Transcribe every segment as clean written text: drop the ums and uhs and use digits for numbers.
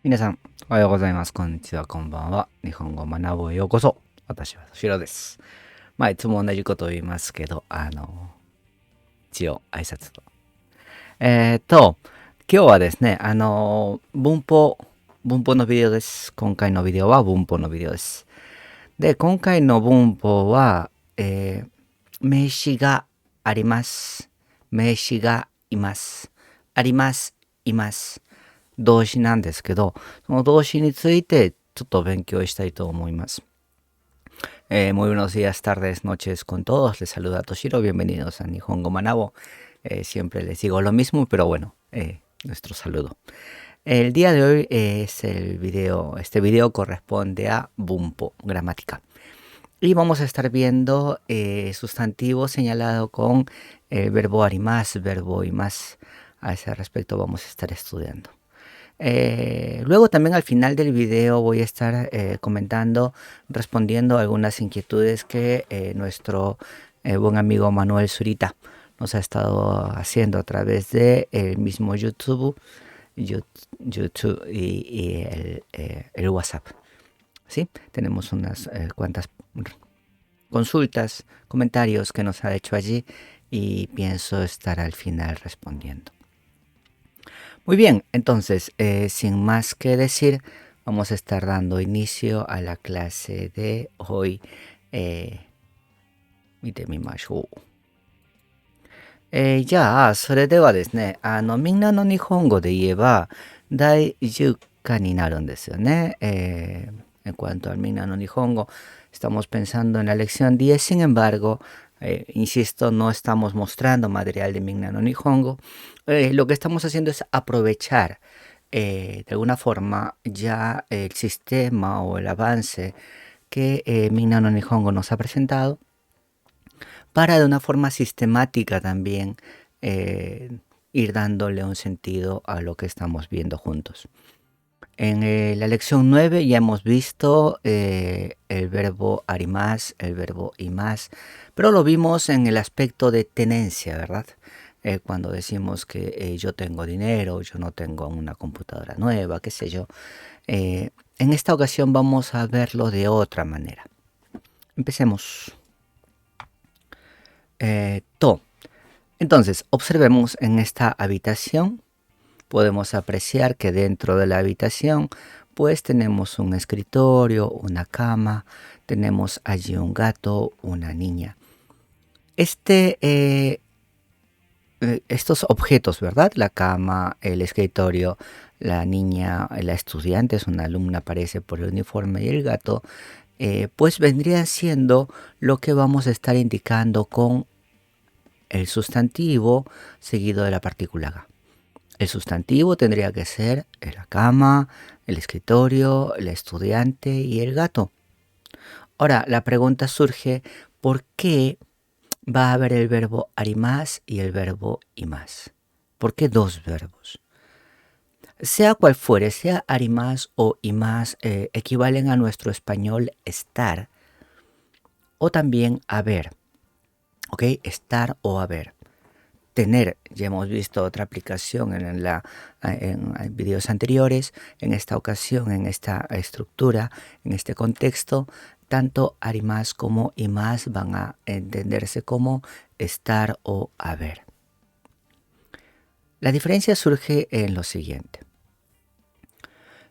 皆さん、おはようございます。こんにちは、こんばんは。日本語を学ぼうようこそ。私はシロです。いつも同じことを言いますけど、一応挨拶と。今日はですね、文法のビデオです。今回のビデオは文法のビデオです。で、今回の文法は、名詞があります。名詞がいます。あります。います。動詞なんですけど、その動詞についてちょっと勉強したいと思います。Muy buenos días, tardes, noches con todos. Les saluda Toshiro. Bienvenidos a Nihongo Manabo. Siempre les digo lo mismo, pero bueno, nuestro saludo. El día de hoy es el video. Este video corresponde a Bunpo, gramática. Y vamos a estar viendo sustantivo señalado con el verbo arimas, verbo y más. A ese respecto vamos a estar estudiando. Luego también al final del video voy a estar comentando, respondiendo a algunas inquietudes que nuestro buen amigo Manuel Zurita nos ha estado haciendo a través de el mismo YouTube y el WhatsApp. ¿Sí? Tenemos unas cuantas consultas, comentarios que nos ha hecho allí y pienso estar al final respondiendo. Muy bien, entonces, sin más que decir, vamos a estar dando inicio a la clase de hoy. 見てみましょう。じゃあ、それではですね、みんなの日本語で言えば、第10課になるんですよね。En cuanto al Minna no Nihongo, estamos pensando en la lección 10, sin embargo, insisto, no estamos mostrando material de Minna no Nihongo. Lo que estamos haciendo es aprovechar de alguna forma ya el sistema o el avance que Minna no Nihongo nos ha presentado para de una forma sistemática también ir dándole un sentido a lo que estamos viendo juntos. En la lección 9 ya hemos visto el verbo arimas, el verbo imas, pero lo vimos en el aspecto de tenencia, ¿verdad? Cuando decimos que yo tengo dinero, yo no tengo una computadora nueva, qué sé yo. En esta ocasión vamos a verlo de otra manera. Empecemos. Entonces, observemos en esta habitación. Podemos apreciar que dentro de la habitación pues tenemos un escritorio, una cama, tenemos allí un gato, una niña. Estos objetos, ¿verdad? La cama, el escritorio, la niña, la estudiante, es una alumna, aparece por el uniforme, y el gato, pues vendrían siendo lo que vamos a estar indicando con el sustantivo seguido de la partícula ga. El sustantivo tendría que ser la cama, el escritorio, el estudiante y el gato. Ahora, la pregunta surge, ¿por qué va a haber el verbo arimas y el verbo imas? ¿Por qué dos verbos? Sea cual fuere, sea arimas o imas, equivalen a nuestro español estar o también haber. ¿Ok? Estar o haber. Tener, ya hemos visto otra aplicación en videos anteriores. En esta ocasión, en esta estructura, en este contexto, tanto arimas como imas van a entenderse como estar o haber. La diferencia surge en lo siguiente.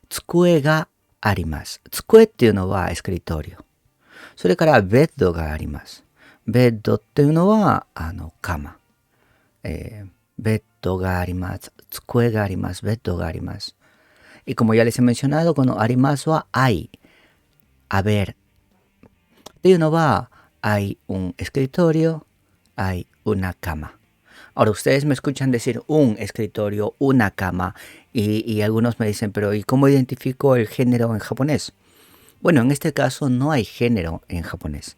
Tsukue ga arimasu. Tsukue っていうのはエスクリトリオ。それからベッドがあります。ベッドっていうのは鎌。Beto ga arimasu, tsukue ga arimasu, beto ga arimasu. Y como ya les he mencionado, con arimasu wa hay, haber. De uno va, hay un escritorio, hay una cama. Ahora ustedes me escuchan decir un escritorio, una cama, y algunos me dicen, pero ¿y cómo identifico el género en japonés? Bueno, en este caso no hay género en japonés.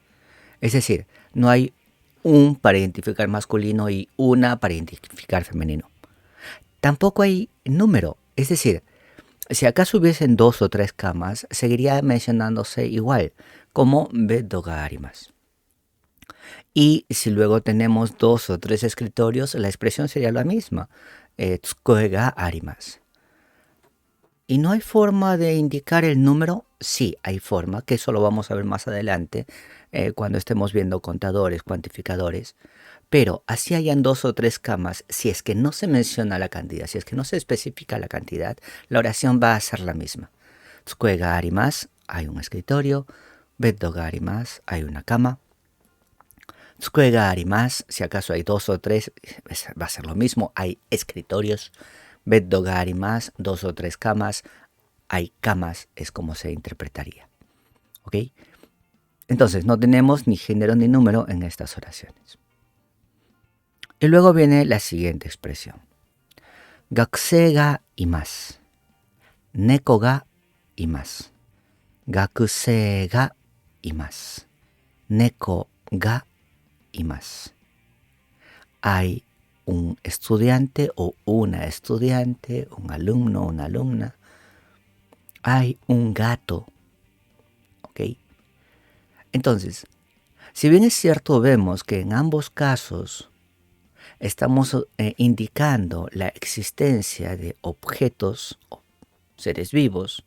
Es decir, no hay un para identificar masculino y una para identificar femenino. Tampoco hay número, es decir, si acaso hubiesen 2 o 3 camas, seguiría mencionándose igual, como bedo ga arimasu. Y si luego tenemos 2 o 3 escritorios, la expresión sería la misma, tsukue ga arimasu. ¿Y no hay forma de indicar el número? Sí, hay forma, que eso lo vamos a ver más adelante, cuando estemos viendo contadores, cuantificadores. Pero así hayan 2 o 3 camas, si es que no se menciona la cantidad, si es que no se especifica la cantidad, la oración va a ser la misma. Tsukue ga arimasu, hay un escritorio. Beddo ga arimasu, hay una cama. Tsukue ga arimasu, si acaso hay 2 o 3, va a ser lo mismo, hay escritorios. Beddo ga arimasu, 2 o 3 camas, hay camas, es como se interpretaría. ¿Ok? Entonces no tenemos ni género ni número en estas oraciones. Y luego viene la siguiente expresión. Gakusei ga imasu. Neko ga imasu. Gakusei ga imasu. Neko ga imasu. Hay un estudiante o una estudiante, un alumno o una alumna. Hay un gato. ¿Ok? Entonces, si bien es cierto, vemos que en ambos casos estamos indicando la existencia de objetos o seres vivos,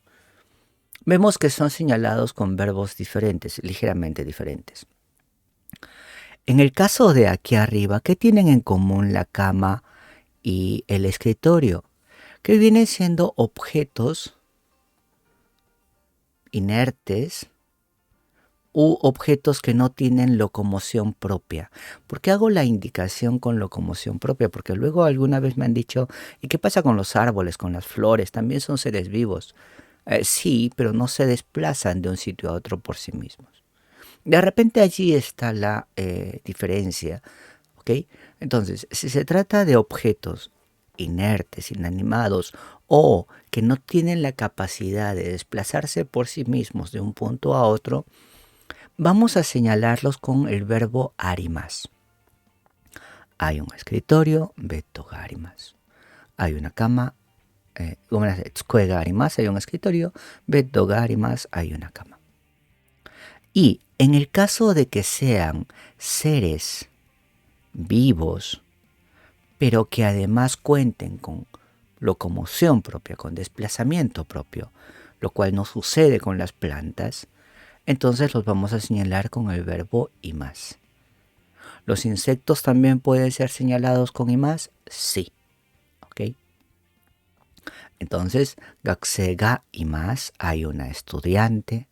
vemos que son señalados con verbos diferentes, ligeramente diferentes. En el caso de aquí arriba, ¿qué tienen en común la cama y el escritorio? Que vienen siendo objetos inertes u objetos que no tienen locomoción propia. ¿Por qué hago la indicación con locomoción propia? Porque luego alguna vez me han dicho, ¿y qué pasa con los árboles, con las flores? También son seres vivos. Sí, pero no se desplazan de un sitio a otro por sí mismos. De repente allí está la diferencia, ¿ok? Entonces, si se trata de objetos inertes, inanimados, o que no tienen la capacidad de desplazarse por sí mismos de un punto a otro, vamos a señalarlos con el verbo arimasu. Hay un escritorio, beddo ga arimasu. Hay una cama, tsukue ga arimasu, hay un escritorio, beddo ga arimasu, hay una cama. Y en el caso de que sean seres vivos, pero que además cuenten con locomoción propia, con desplazamiento propio, lo cual no sucede con las plantas, entonces los vamos a señalar con el verbo imasu. ¿Los insectos también pueden ser señalados con imasu? Sí. ¿Ok? Entonces, gakusei ga imasu, hay una estudiante.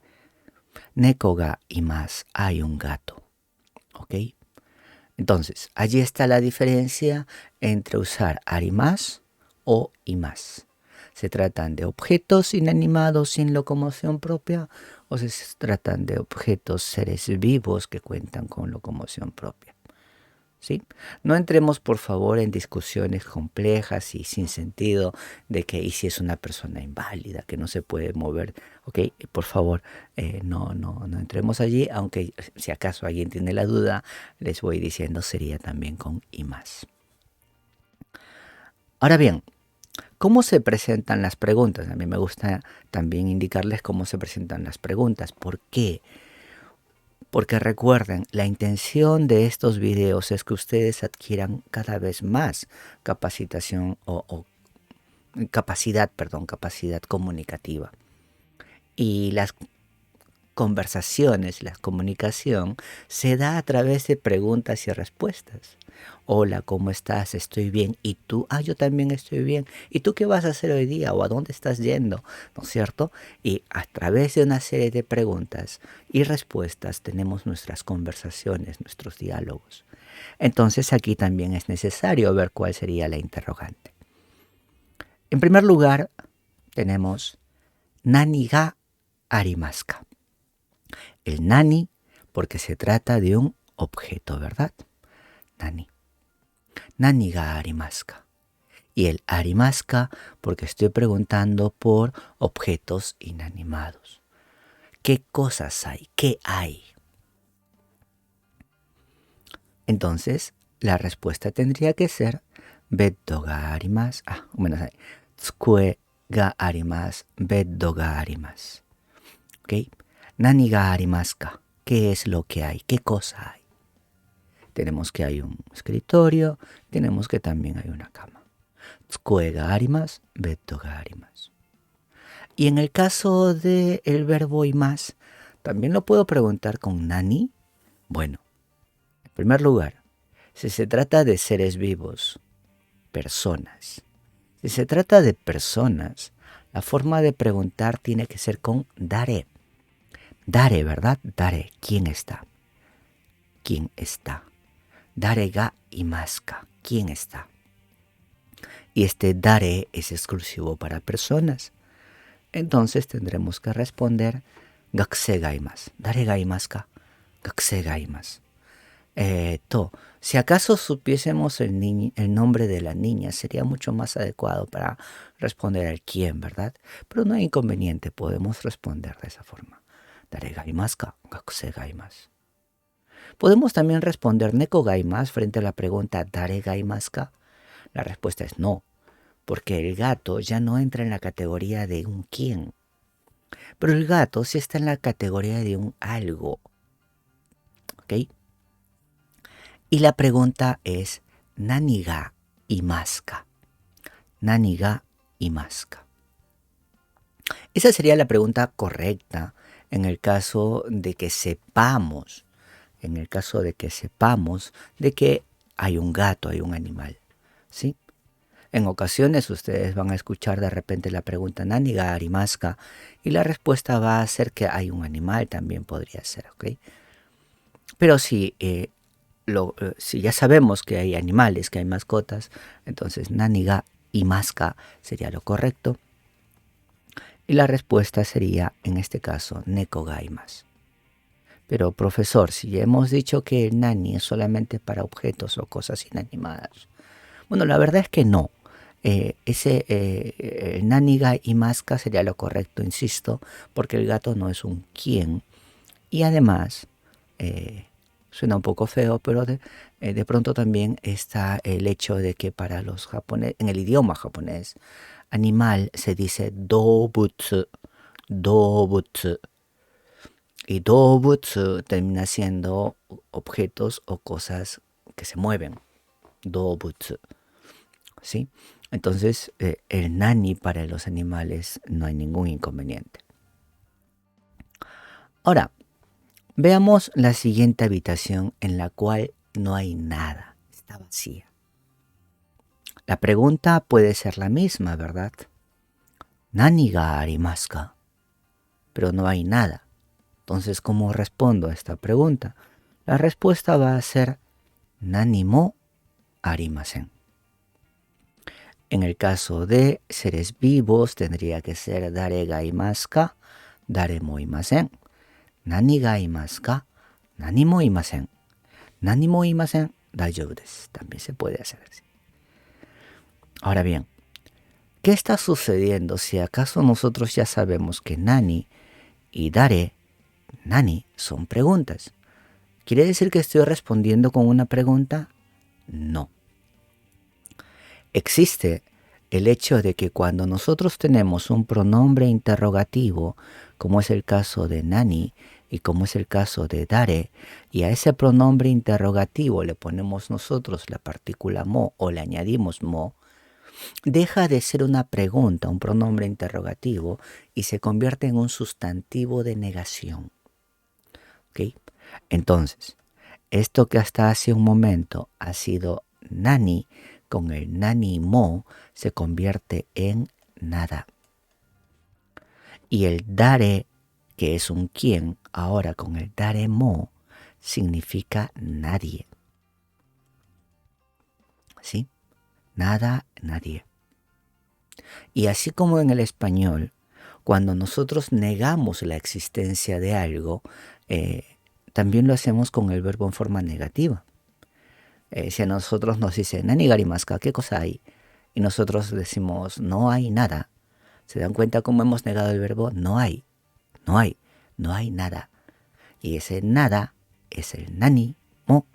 Neko ga imasu, hay un gato. ¿Ok? Entonces, allí está la diferencia entre usar arimasu o imasu. ¿Se tratan de objetos inanimados sin locomoción propia o se tratan de objetos, seres vivos que cuentan con locomoción propia? ¿Sí? No entremos por favor en discusiones complejas y sin sentido de que y si es una persona inválida que no se puede mover, ¿ok? Por favor, no entremos allí, aunque si acaso alguien tiene la duda, les voy diciendo sería también con y más. Ahora bien, ¿cómo se presentan las preguntas? A mí me gusta también indicarles cómo se presentan las preguntas. ¿Por qué? Porque recuerden, la intención de estos videos es que ustedes adquieran cada vez más capacitación capacidad comunicativa. Y las conversaciones, la comunicación se da a través de preguntas y respuestas. Hola, ¿cómo estás? Estoy bien. ¿Y tú? Yo también estoy bien. ¿Y tú qué vas a hacer hoy día? ¿O a dónde estás yendo? ¿No es cierto? Y a través de una serie de preguntas y respuestas tenemos nuestras conversaciones, nuestros diálogos. Entonces aquí también es necesario ver cuál sería la interrogante. En primer lugar, tenemos nani ga arimasu ka. El nani, porque se trata de un objeto, ¿verdad? Nani. Nani ga arimasu ka. Y el arimasu ka, porque estoy preguntando por objetos inanimados. ¿Qué cosas hay? ¿Qué hay? Entonces, la respuesta tendría que ser beddo ga arimasu. Tsukue ga arimasu, beddo ga arimasu. ¿Ok? Nani ga arimasu ka. ¿Qué es lo que hay? ¿Qué cosa hay? Tenemos que hay un escritorio, tenemos que también hay una cama. Tsukue ga arimasu, beddo ga arimasu. Y en el caso del verbo imas, también lo puedo preguntar con nani. Bueno, en primer lugar, si se trata de seres vivos, personas. Si se trata de personas, la forma de preguntar tiene que ser con dare. Dare, ¿verdad? Dare, ¿quién está? ¿Quién está? Dare ga imaska, ¿quién está? Y este dare es exclusivo para personas. Entonces tendremos que responder gakusei ga imasu. Dare ga imasu ka? Gakusei ga imasu. Si acaso supiésemos el nombre de la niña, sería mucho más adecuado para responder al quién, ¿verdad? Pero no hay inconveniente, podemos responder de esa forma. Dare ga imasu ka? Gakusei ga imasu. Podemos también responder neko ga imasu frente a la pregunta dare ga imasu ka. La respuesta es no, porque el gato ya no entra en la categoría de un quién. Pero el gato sí está en la categoría de un algo. ¿Ok? Y la pregunta es nani ga imasu ka. Nani ga imasu ka. Esa sería la pregunta correcta en el caso de que sepamos, de que hay un gato, hay un animal, ¿sí? En ocasiones ustedes van a escuchar de repente la pregunta nani ga arimasu ka y la respuesta va a ser que hay un animal, también podría ser, ¿ok? Pero si ya sabemos que hay animales, que hay mascotas, entonces nani ga imasu ka sería lo correcto. Y la respuesta sería, en este caso, neko ga imasu. Pero profesor, si ya hemos dicho que el nani es solamente para objetos o cosas inanimadas. Bueno, la verdad es que no. Nani ga imasu ka sería lo correcto, insisto, porque el gato no es un quién. Y además, suena un poco feo, pero de pronto también está el hecho de que para los japoneses, en el idioma japonés, animal se dice dobutsu, dobutsu. Y dobutsu termina siendo objetos o cosas que se mueven, dobutsu, ¿sí? Entonces, el nani para los animales no hay ningún inconveniente. Ahora, veamos la siguiente habitación en la cual no hay nada, está vacía. La pregunta puede ser la misma, ¿verdad? Nani ga arimasu ka? Pero no hay nada. Entonces, ¿cómo respondo a esta pregunta? La respuesta va a ser nani mo arimasen. En el caso de seres vivos tendría que ser dare ga imasu ka, dare mo imasen. Nani ga imasu ka, nani mo imasen. Nani mo imasen, daijoubu desu. También se puede hacer así. Ahora bien, ¿qué está sucediendo si acaso nosotros ya sabemos que nani y dare, nani, son preguntas? ¿Quiere decir que estoy respondiendo con una pregunta? No. Existe el hecho de que cuando nosotros tenemos un pronombre interrogativo, como es el caso de nani y como es el caso de dare, y a ese pronombre interrogativo le ponemos nosotros la partícula mo o le añadimos mo, deja de ser una pregunta, un pronombre interrogativo, y se convierte en un sustantivo de negación. ¿Ok? Entonces, esto que hasta hace un momento ha sido nani, con el nani mo se convierte en nada. Y el dare, que es un quién, ahora con el dare mo, significa nadie. ¿Sí? Nada, nadie. Y así como en el español, cuando nosotros negamos la existencia de algo, también lo hacemos con el verbo en forma negativa. Si a nosotros nos dicen, nani ga arimasu ka, ¿qué cosa hay? Y nosotros decimos, no hay nada. ¿Se dan cuenta cómo hemos negado el verbo? No hay, no hay, no hay nada. Y ese nada es el nani mo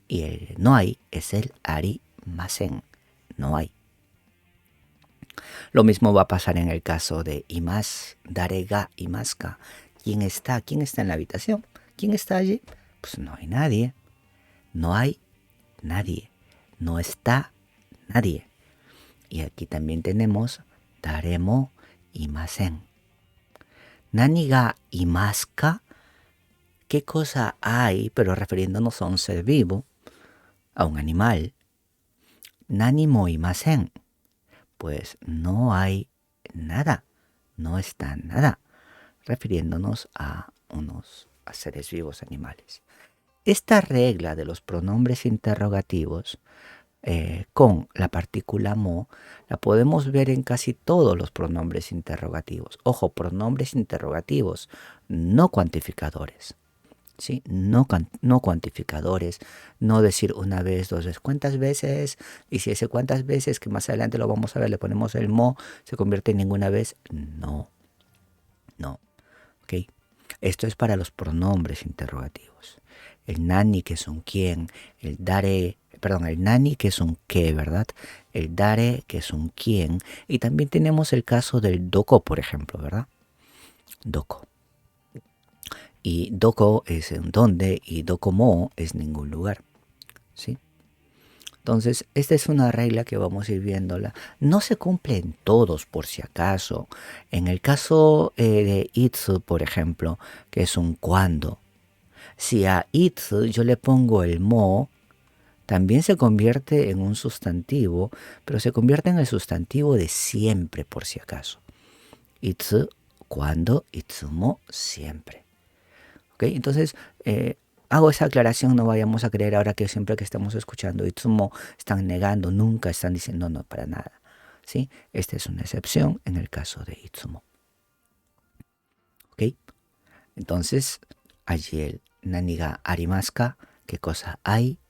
y el no hay es el arimasen, no hay. Lo mismo va a pasar en el caso de imas, dare ga imasu ka. ¿Quién está? ¿Quién está en la habitación? ¿Quién está allí? Pues no hay nadie. No hay nadie. No está nadie. Y aquí también tenemos dare mo imasen. Nani ga imasu ka? ¿Qué cosa hay? Pero refiriéndonos a un ser vivo, a un animal. Nani mo imasen. Pues no hay nada, no está nada, refiriéndonos a a seres vivos animales. Esta regla de los pronombres interrogativos con la partícula mo la podemos ver en casi todos los pronombres interrogativos. Ojo, pronombres interrogativos, no cuantificadores. ¿Sí? No cuantificadores, no decir una vez, dos veces, ¿cuántas veces? Y si ese cuántas veces, que más adelante lo vamos a ver, le ponemos el mo, se convierte en ninguna vez. No, no. ¿Ok? Esto es para los pronombres interrogativos. El nani, que es un quién, el dare, perdón, el nani, que es un qué, ¿verdad? El dare, que es un quién. Y también tenemos el caso del doko, por ejemplo, ¿verdad? Doko. Y doko es en dónde y dokomo es ningún lugar. ¿Sí? Entonces, esta es una regla que vamos a ir viéndola. No se cumplen todos, por si acaso. En el caso de itsu, por ejemplo, que es un cuando, si a itsu yo le pongo el mo, también se convierte en un sustantivo, pero se convierte en el sustantivo de siempre, por si acaso. Itsu, cuando, itsumo, siempre. ¿Ok? Entonces, hago esa aclaración, no vayamos a creer ahora que siempre que estamos escuchando itsumo están negando, nunca están diciendo no para nada. ¿Sí? Esta es una excepción en el caso de itsumo. ¿Ok? Entonces, allí el nani ga arimasu ka, ¿qué cosa hay?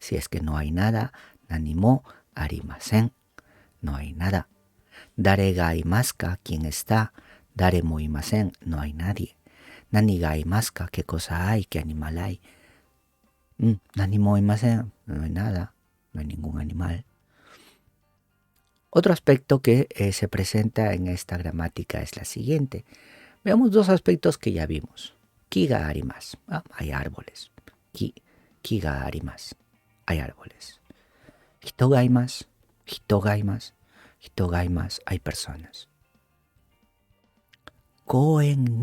Si es que no hay nada, nani mo arimasen, no hay nada. Dare ga imasu ka, ¿quién está? Dare mo imasen, no hay nadie. Nani ga imasu ka, ¿qué cosa hay? ¿Qué animal hay? Nani mo imasen, no hay nada, no hay ningún animal. Otro aspecto que se presenta en esta gramática es la siguiente. Veamos dos aspectos que ya vimos. Ki ga arimasu, hay árboles. Ki ga arimasu, hay árboles. Hito ga imasu, hito ga imasu, hito ga imasu, hay personas. Koen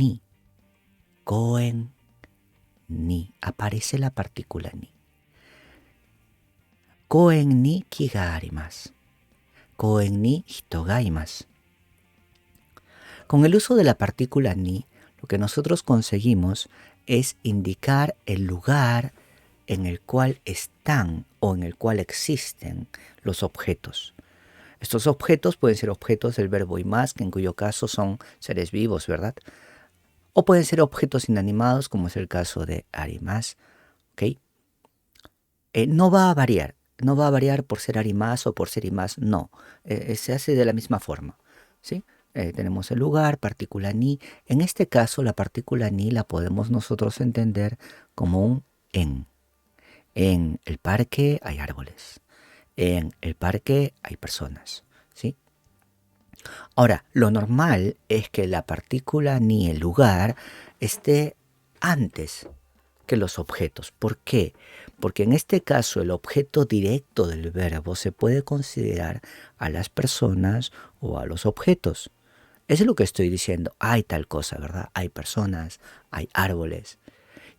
ni, aparece la partícula ni. Koen ni ki ga arimasu. Koen ni hito ga imasu. Con el uso de la partícula ni, lo que nosotros conseguimos es indicar el lugar en el cual están o en el cual existen los objetos. Estos objetos pueden ser objetos del verbo imasu, en cuyo caso son seres vivos, ¿verdad? O pueden ser objetos inanimados, como es el caso de arimasu. ¿Ok? No va a variar por ser arimasu o por ser imasu, no. Se hace de la misma forma, ¿sí? Tenemos el lugar, partícula ni. En este caso, la partícula ni la podemos nosotros entender como un en. En el parque hay árboles. En el parque hay personas, ¿sí? Ahora, lo normal es que la partícula ni, el lugar, esté antes que los objetos. ¿Por qué? Porque en este caso el objeto directo del verbo se puede considerar a las personas o a los objetos. Eso es lo que estoy diciendo. Hay tal cosa, ¿verdad? Hay personas, hay árboles.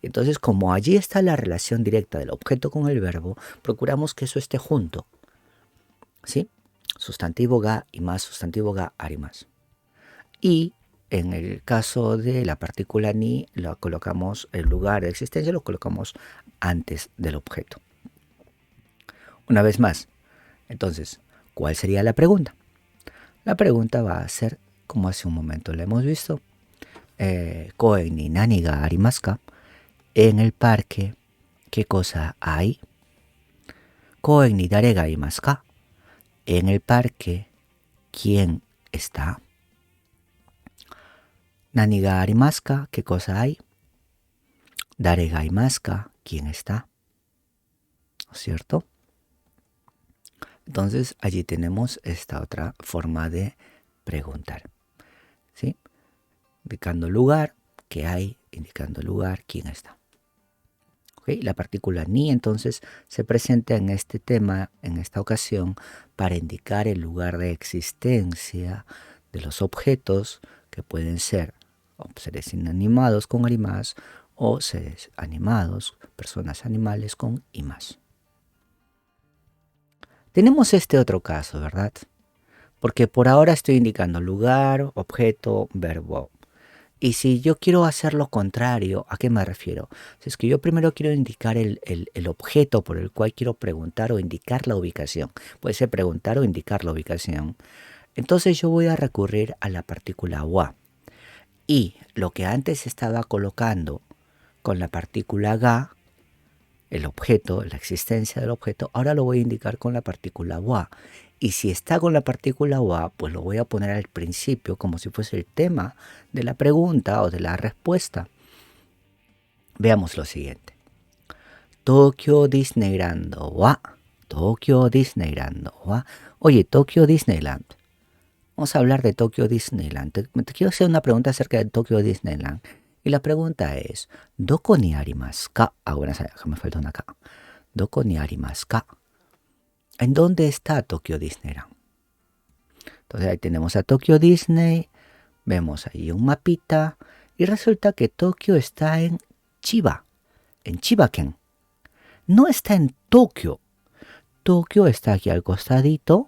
Entonces, como allí está la relación directa del objeto con el verbo, procuramos que eso esté junto. ¿Sí? Sustantivo ga y más sustantivo ga arimasu. Y en el caso de la partícula ni, lo colocamos, el lugar de existencia lo colocamos antes del objeto. Una vez más, entonces, ¿cuál sería la pregunta? La pregunta va a ser, como hace un momento la hemos visto, koen ni nani ga arimasu ka? En el parque, ¿qué cosa hay? Koen ni dare ga imasu ka? En el parque, ¿quién está? Nani ga arimasu ka? ¿Qué cosa hay? Dare ga imasu ka? ¿Quién está? ¿No es cierto? Entonces allí tenemos esta otra forma de preguntar, ¿sí? Indicando lugar, ¿qué hay? Indicando lugar, ¿quién está? ¿Okay? La partícula ni entonces se presenta en este tema, en esta ocasión, para indicar el lugar de existencia de los objetos que pueden ser o seres inanimados con arimas, o seres animados, personas animales con imas. Tenemos este otro caso, ¿verdad? Porque por ahora estoy indicando lugar, objeto, verbo. Y si yo quiero hacer lo contrario, ¿a qué me refiero? Si es que yo primero quiero indicar el objeto por el cual quiero preguntar o indicar la ubicación. Puede ser preguntar o indicar la ubicación. Entonces yo voy a recurrir a la partícula wa. Y lo que antes estaba colocando con la partícula ga, el objeto, la existencia del objeto, ahora lo voy a indicar con la partícula wa. Y si está con la partícula wa, pues lo voy a poner al principio como si fuese el tema de la pregunta o de la respuesta. Veamos lo siguiente. Tokyo Disneyland wa. Tokyo Disneyland wa. Oye, Tokyo Disneyland. Vamos a hablar de Tokyo Disneyland. Te quiero hacer una pregunta acerca de Tokyo Disneyland. Y la pregunta es, ¿doko ni arimasu ka? Bueno, me falta una K. ¿Doko ni arimasu ka? ¿En dónde está Tokyo Disneyland? Entonces ahí tenemos a Tokyo Disney, vemos ahí un mapita y resulta que Tokio está en Chiba Ken. No está en Tokio. Tokio está aquí al costadito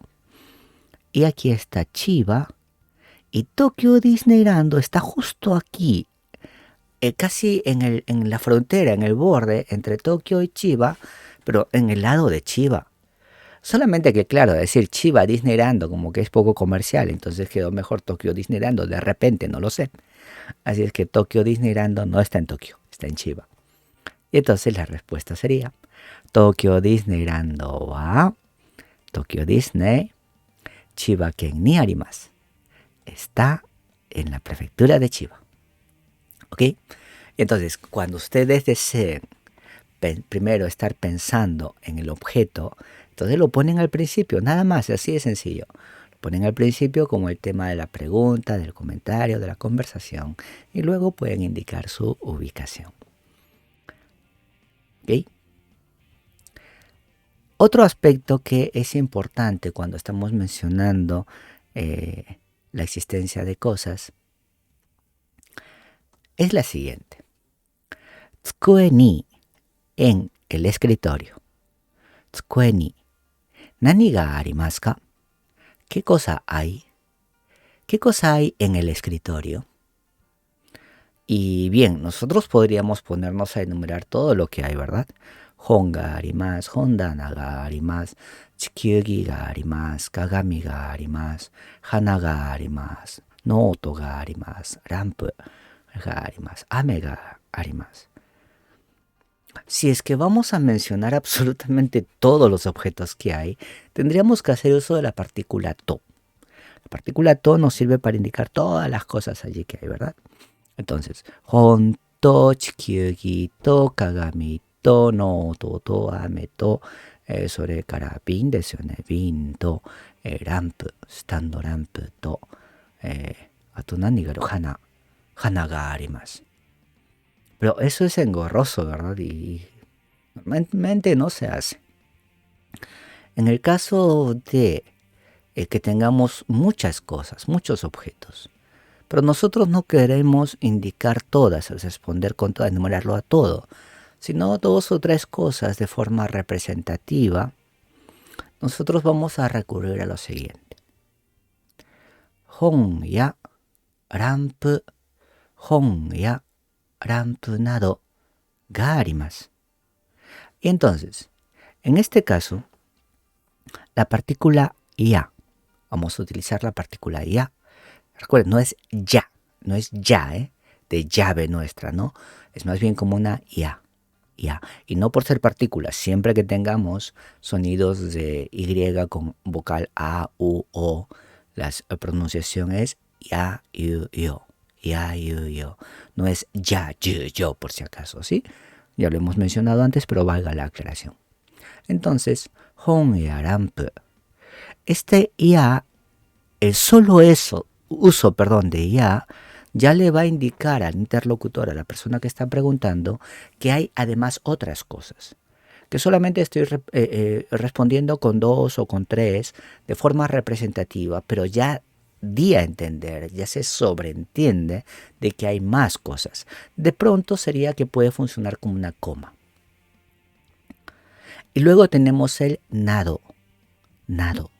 y aquí está Chiba y Tokyo Disneyland está justo aquí, casi en la frontera, en el borde entre Tokio y Chiba, pero en el lado de Chiba. Solamente que, claro, decir Chiba Disneyland como que es poco comercial, entonces quedó mejor Tokyo Disneyland, de repente, no lo sé. Así es que Tokyo Disneyland no está en Tokio, está en Chiba. Y entonces la respuesta sería Tokyo Disneyland wa Tokyo Disney Chiba Ken ni arimasu. Está en la prefectura de Chiba. ¿Ok? Entonces, cuando ustedes deseen primero estar pensando en el objeto, entonces lo ponen al principio, nada más, así de sencillo. Lo ponen al principio como el tema de la pregunta, del comentario, de la conversación, y luego pueden indicar su ubicación. ¿Ok? Otro aspecto que es importante cuando estamos mencionando la existencia de cosas es la siguiente. Tsukue ni, en el escritorio. Tsukue ni, nani ga arimasu ka? ¿Qué cosa hay? ¿Qué cosa hay en el escritorio? Y bien, nosotros podríamos ponernos a enumerar todo lo que hay, ¿verdad? Hon ga arimasu, hondana ga arimasu, chikyugi ga arimasu, kagami ga arimasu, hana ga arimasu, noto ga arimasu, lampu ga arimasu, ame ga arimasu. Si es que vamos a mencionar absolutamente todos los objetos que hay, tendríamos que hacer uso de la partícula to. La partícula to nos sirve para indicar todas las cosas allí que hay, ¿verdad? Entonces, hon to, chikyugi to, kagami to, noto to, ame to, sore kara bin desu yo ne, bin to, lampu, stando lampu to, ato nani ga aru, hana ga arimasu. Pero eso es engorroso, ¿verdad? Y normalmente no se hace. En el caso de que tengamos muchas cosas, muchos objetos, pero nosotros no queremos indicar todas, responder con todas, enumerarlo a todo, sino dos o tres cosas de forma representativa, nosotros vamos a recurrir a lo siguiente. Hon ya rampu, hon ya rampu nado ga arimasu. Y entonces, en este caso, la partícula ya, vamos a utilizar la partícula ya. Recuerden, no es ya, de llave nuestra, ¿no? Es más bien como una ya. Y no por ser partículas, siempre que tengamos sonidos de Y con vocal A, U, O, la pronunciación es ya, yu, yo. Ya, yu, yo. No es ya, yu, yo, por si acaso, ¿sí? Ya lo hemos mencionado antes, pero valga la aclaración. Entonces, hon ya rampu. Este ya, el solo uso de ya le va a indicar al interlocutor, a la persona que está preguntando, que hay además otras cosas. Que solamente estoy respondiendo con dos o con tres de forma representativa, pero ya di a entender, ya se sobreentiende de que hay más cosas. De pronto sería que puede funcionar como una coma. Y luego tenemos el nado, nado.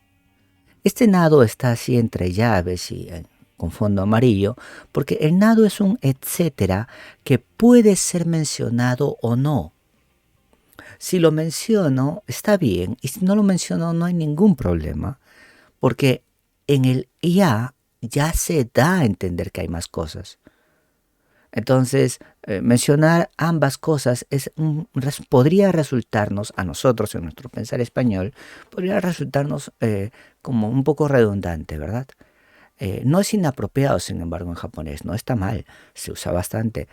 Este nado está así entre llaves y con fondo amarillo, porque el nado es un etcétera que puede ser mencionado o no. Si lo menciono, está bien, y si no lo menciono, no hay ningún problema, porque en el ya se da a entender que hay más cosas. Entonces, mencionar ambas cosas podría resultarnos, a nosotros en nuestro pensar español, podría resultarnos como un poco redundante, ¿verdad? No es inapropiado, sin embargo, en japonés, no está mal, se usa bastante,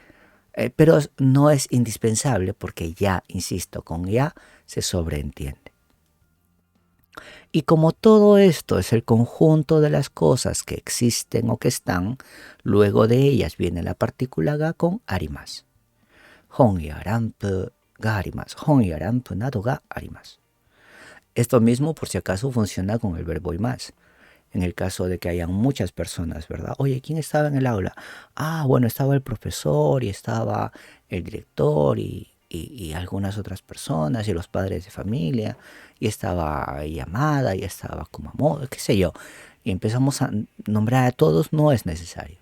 pero no es indispensable porque ya, insisto, con ya se sobreentiende. Y como todo esto es el conjunto de las cosas que existen o que están, luego de ellas viene la partícula ga con arimasu. Hon ya rampu ga arimasu. Hon ya rampu nado ga arimasu. Esto mismo, por si acaso, funciona con el verbo imasu. En el caso de que hayan muchas personas, ¿verdad? Oye, ¿quién estaba en el aula? Ah, bueno, estaba el profesor y estaba el director y algunas otras personas y los padres de familia y estaba llamada y estaba Kumamoto, qué sé yo. Y empezamos a nombrar a todos, no es necesario.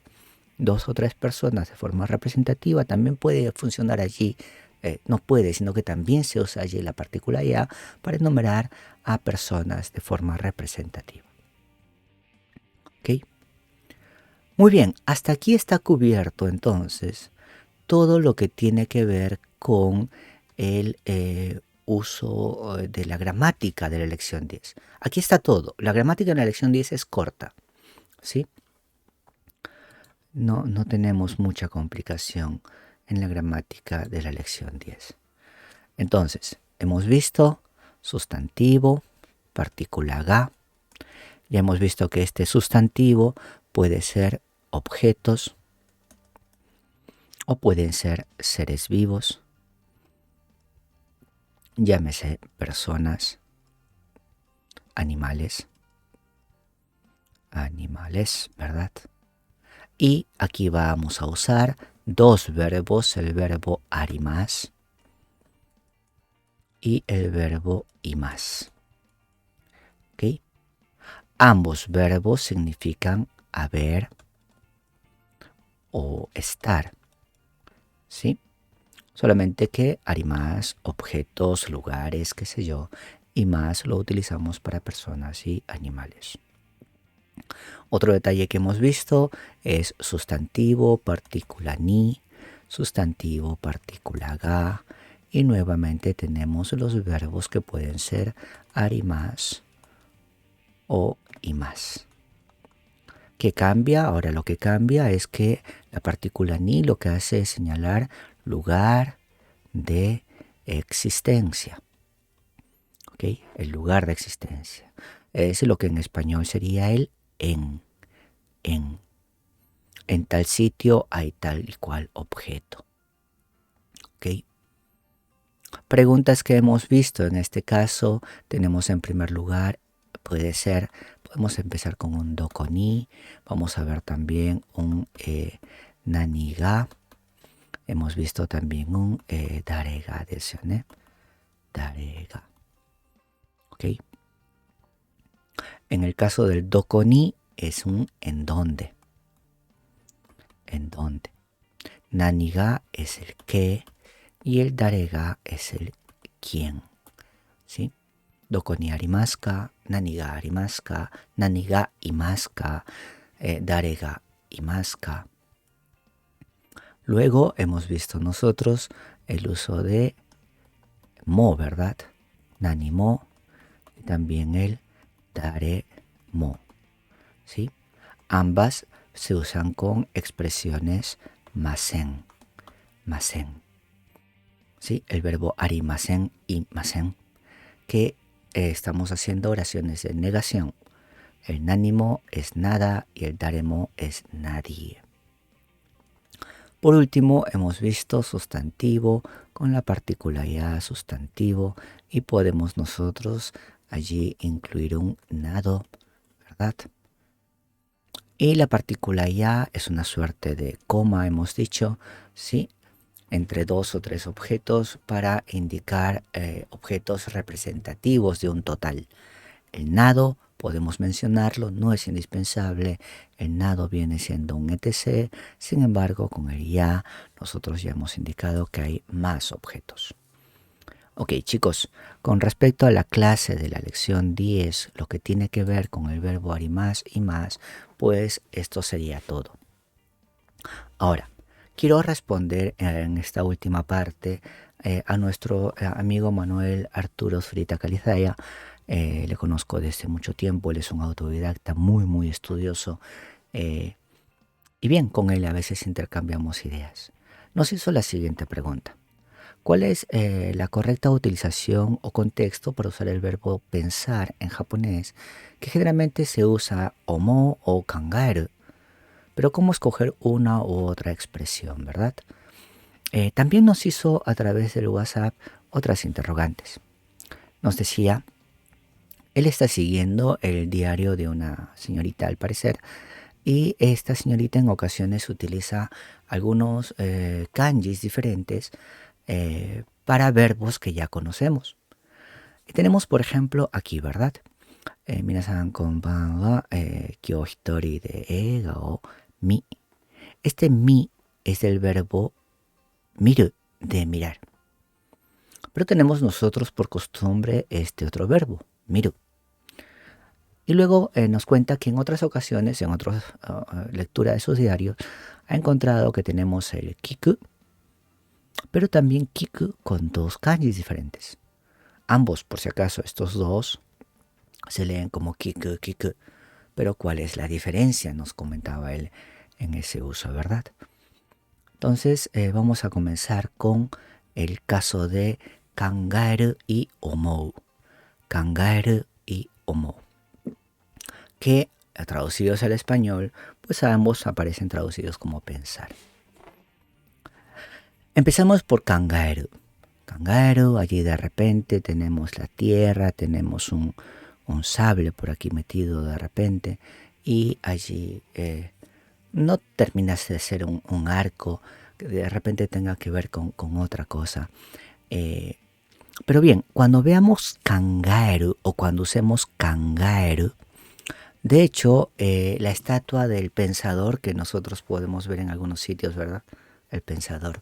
2 o 3 personas de forma representativa también puede funcionar allí. No puede, sino que también se usa allí la partícula ya para enumerar a personas de forma representativa. ¿Ok? Muy bien, hasta aquí está cubierto entonces todo lo que tiene que ver con el uso de la gramática de la lección 10. Aquí está todo. La gramática de la lección 10 es corta, ¿sí? No tenemos mucha complicación en la gramática de la lección 10. Entonces, hemos visto sustantivo, partícula ga. Ya hemos visto que este sustantivo puede ser objetos o pueden ser seres vivos, llámese personas, animales, ¿verdad? Y aquí vamos a usar 2 verbos, el verbo arimas y el verbo imas. ¿Ok? Ambos verbos significan haber o estar, ¿sí? Solamente que arimas, objetos, lugares, qué sé yo, y más lo utilizamos para personas y animales. Otro detalle que hemos visto es sustantivo, partícula ni, sustantivo, partícula ga, y nuevamente tenemos los verbos que pueden ser arimas o imas. ¿Qué cambia? Ahora lo que cambia es que la partícula ni lo que hace es señalar lugar de existencia. ¿Ok? El lugar de existencia. Es lo que en español sería el en. En tal sitio hay tal y cual objeto. ¿Ok? Preguntas que hemos visto en este caso, tenemos en primer lugar, podemos empezar con un doko ni, vamos a ver también un nani ga, hemos visto también un dare ga desu yo ne, dare ga. ¿Ok? En el caso del doko ni es un en dónde. ¿En dónde? Nani ga es el qué y el dare ga es el quién. ¿Sí? Doko ni arimasu ka, nani ga arimasu ka, nani ga imasu ka, dare ga imasu ka. Luego hemos visto nosotros el uso de mo, ¿verdad? Nani mo y también el dare mo. ¿Sí? Ambas se usan con expresiones masen. Masen. ¿Sí? El verbo arimasen y masen, que estamos haciendo oraciones de negación. El nánimo es nada y el daremo es nadie. Por último, hemos visto sustantivo con la partícula ya sustantivo y podemos nosotros allí incluir un nado, ¿verdad? Y la partícula ya es una suerte de coma, hemos dicho, ¿sí? Entre dos o tres objetos para indicar objetos representativos de un total. El nado, podemos mencionarlo, no es indispensable. El nado viene siendo un etc. Sin embargo, con el ya, nosotros ya hemos indicado que hay más objetos. Ok, chicos, con respecto a la clase de la lección 10, lo que tiene que ver con el verbo arimás y más, pues esto sería todo. Ahora, quiero responder en esta última parte a nuestro amigo Manuel Arturo Zurita Calizaya. Le conozco desde mucho tiempo, él es un autodidacta muy estudioso. Y bien, con él a veces intercambiamos ideas. Nos hizo la siguiente pregunta. ¿Cuál es la correcta utilización o contexto para usar el verbo pensar en japonés, que generalmente se usa omo o kangaeru? Pero ¿cómo escoger una u otra expresión, verdad? También nos hizo a través del WhatsApp otras interrogantes. Nos decía, él está siguiendo el diario de una señorita al parecer, y esta señorita en ocasiones utiliza algunos kanjis diferentes para verbos que ya conocemos. Y tenemos, por ejemplo, aquí, ¿verdad? Minasan konbanwa, kyou hitori de eiga o mi. Este mi es el verbo miru, de mirar. Pero tenemos nosotros por costumbre este otro verbo, miru. Y luego nos cuenta que en otras ocasiones, en otras lecturas de sus diarios, ha encontrado que tenemos el kiku, pero también kiku con dos kanjis diferentes. Ambos, por si acaso, estos dos se leen como kiku, kiku. Pero ¿cuál es la diferencia? Nos comentaba él en ese uso, ¿verdad? Entonces vamos a comenzar con el caso de kangaeru y omou. Kangaeru y omou. Que traducidos al español, pues ambos aparecen traducidos como pensar. Empezamos por kangaeru. Kangaeru, allí de repente tenemos la tierra, tenemos un sable por aquí metido de repente, y allí no termina de ser un arco que de repente tenga que ver con otra cosa. Pero bien, cuando veamos kangaeru o cuando usemos kangaeru, de hecho, la estatua del pensador que nosotros podemos ver en algunos sitios, ¿verdad? El pensador.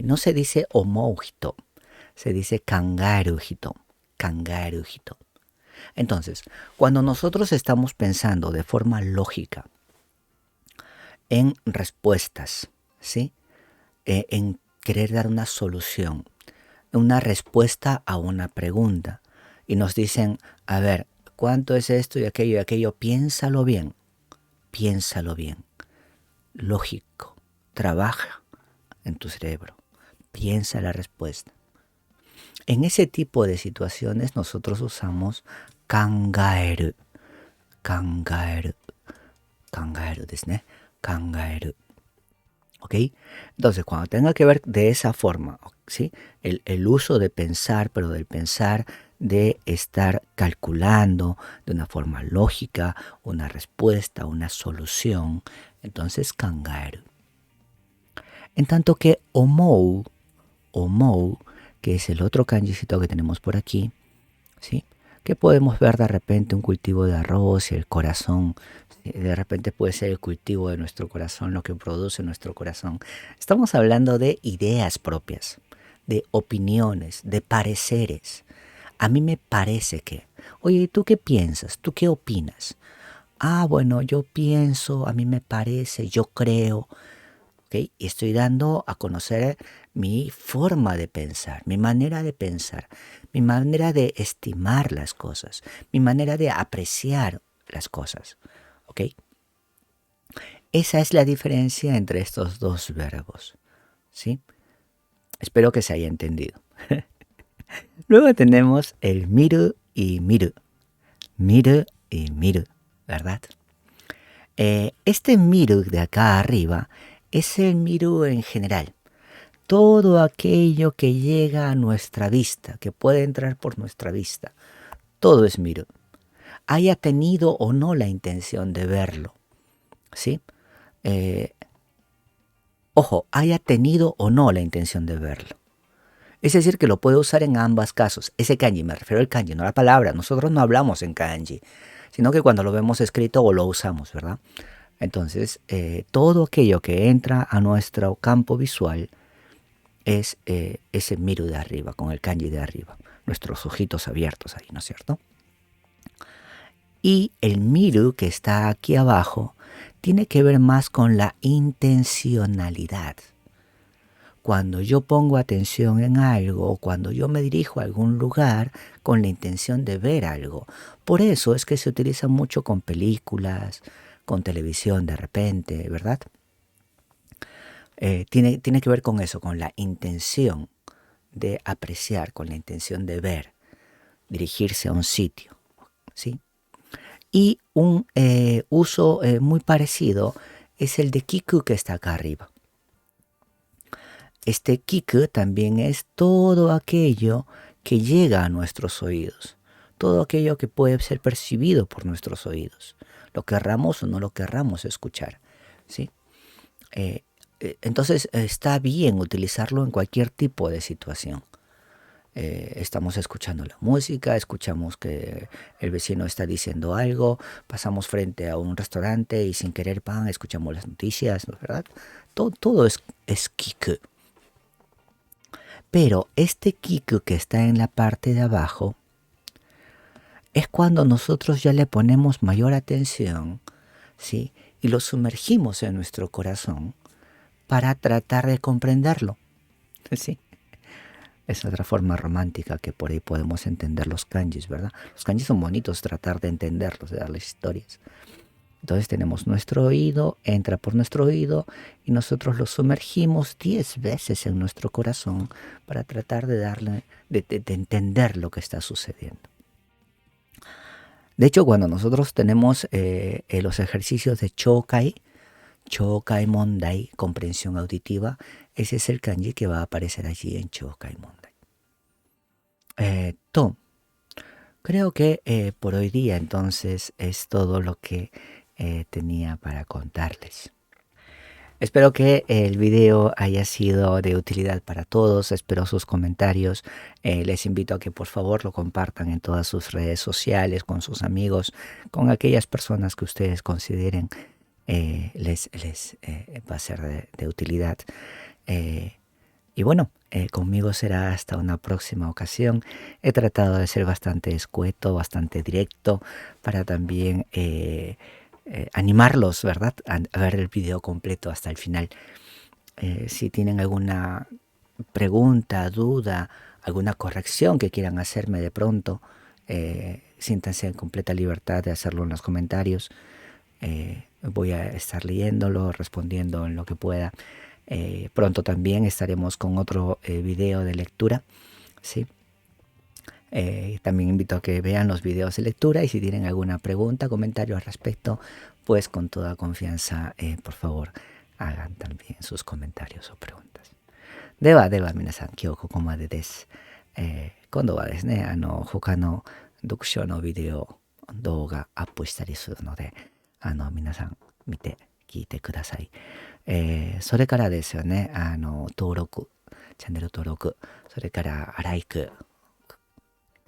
No se dice omouhito, se dice kangaruhito, kangaruhito. Entonces, cuando nosotros estamos pensando de forma lógica en respuestas, ¿sí? En querer dar una solución, una respuesta a una pregunta, y nos dicen, a ver, ¿cuánto es esto y aquello y aquello? Piénsalo bien, lógico, trabaja en tu cerebro, piensa la respuesta. En ese tipo de situaciones nosotros usamos kangaeru, kangaeru, kangaeru, ¿sí? Kangaeru. ¿Ok? Entonces, cuando tenga que ver de esa forma, ¿sí? El uso de pensar, pero del pensar de estar calculando de una forma lógica una respuesta, una solución, entonces kangaeru. En tanto que omou, que es el otro kanjicito que tenemos por aquí, ¿sí? Que podemos ver de repente un cultivo de arroz y el corazón. De repente puede ser el cultivo de nuestro corazón, lo que produce nuestro corazón. Estamos hablando de ideas propias, de opiniones, de pareceres. A mí me parece que, oye, ¿tú qué piensas? ¿Tú qué opinas? Ah, bueno, yo pienso, a mí me parece, yo creo. ¿Okay? Y estoy dando a conocer mi forma de pensar, mi manera de pensar, mi manera de estimar las cosas, mi manera de apreciar las cosas. ¿Ok? Esa es la diferencia entre estos dos verbos. ¿Sí? Espero que se haya entendido. Luego tenemos el miru y miru. Miru y miru, ¿verdad? Este miru de acá arriba es el miru en general. Todo aquello que llega a nuestra vista, que puede entrar por nuestra vista, todo es miru. Haya tenido o no la intención de verlo, ¿sí? Eh, ojo, haya tenido o no la intención de verlo. Es decir, que lo puede usar en ambos casos. Ese kanji, me refiero al kanji, no a la palabra. Nosotros no hablamos en kanji, sino que cuando lo vemos escrito o lo usamos, ¿verdad? Entonces, todo aquello que entra a nuestro campo visual es ese miru de arriba, con el kanji de arriba. Nuestros ojitos abiertos ahí, ¿no es cierto? Y el miru que está aquí abajo tiene que ver más con la intencionalidad. Cuando yo pongo atención en algo o cuando yo me dirijo a algún lugar con la intención de ver algo. Por eso es que se utiliza mucho con películas, con televisión de repente, ¿verdad? Tiene que ver con eso, con la intención de apreciar, con la intención de ver, dirigirse a un sitio, ¿sí? Y un uso muy parecido es el de kiku que está acá arriba. Este kiku también es todo aquello que llega a nuestros oídos, todo aquello que puede ser percibido por nuestros oídos, lo querramos o no lo querramos escuchar, ¿sí? Entonces está bien utilizarlo en cualquier tipo de situación. Estamos escuchando la música, escuchamos que el vecino está diciendo algo, pasamos frente a un restaurante y sin querer escuchamos las noticias, ¿no es verdad? Todo es kiku. Pero este kiku que está en la parte de abajo es cuando nosotros ya le ponemos mayor atención, ¿sí? Y lo sumergimos en nuestro corazón para tratar de comprenderlo, ¿sí? Es otra forma romántica que por ahí podemos entender los kanjis, ¿verdad? Los kanjis son bonitos, tratar de entenderlos, de darles historias. Entonces tenemos nuestro oído, entra por nuestro oído y nosotros lo sumergimos 10 veces en nuestro corazón para tratar de darle, de entender lo que está sucediendo. De hecho, cuando nosotros tenemos los ejercicios de Chokai, Chokai Mondai, comprensión auditiva, ese es el kanji que va a aparecer allí en Chokai Mondai. Creo que por hoy día entonces es todo lo que tenía para contarles. Espero que el video haya sido de utilidad para todos, espero sus comentarios, les invito a que por favor lo compartan en todas sus redes sociales, con sus amigos, con aquellas personas que ustedes consideren les va a ser de utilidad. Y bueno, conmigo será hasta una próxima ocasión. He tratado de ser bastante escueto, bastante directo, para también animarlos, ¿verdad? A ver el video completo hasta el final. Si tienen alguna pregunta, duda, alguna corrección que quieran hacerme de pronto, siéntanse en completa libertad de hacerlo en los comentarios. Voy a estar leyéndolo, respondiendo en lo que pueda. Pronto también estaremos con otro video de lectura, ¿sí? También invito a que vean los videos de lectura y si tienen alguna pregunta, comentario al respecto, pues con toda confianza, por favor, hagan también sus comentarios o preguntas. では皆さん、今日ここまでです。今度はですね、他の読書のビデオ、動画アップしたりするので、皆さん見て聞いてください。それからですよね、登録、チャンネル登録、それからライク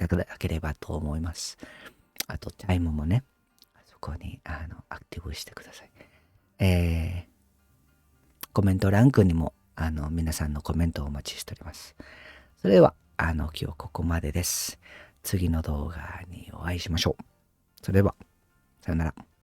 いただければと思います。あとチャイムもね、そこにアクティブしてください。コメント欄にも皆さんのコメントをお待ちしております。それでは今日ここまでです。次の動画にお会いしましょう。それではさよなら。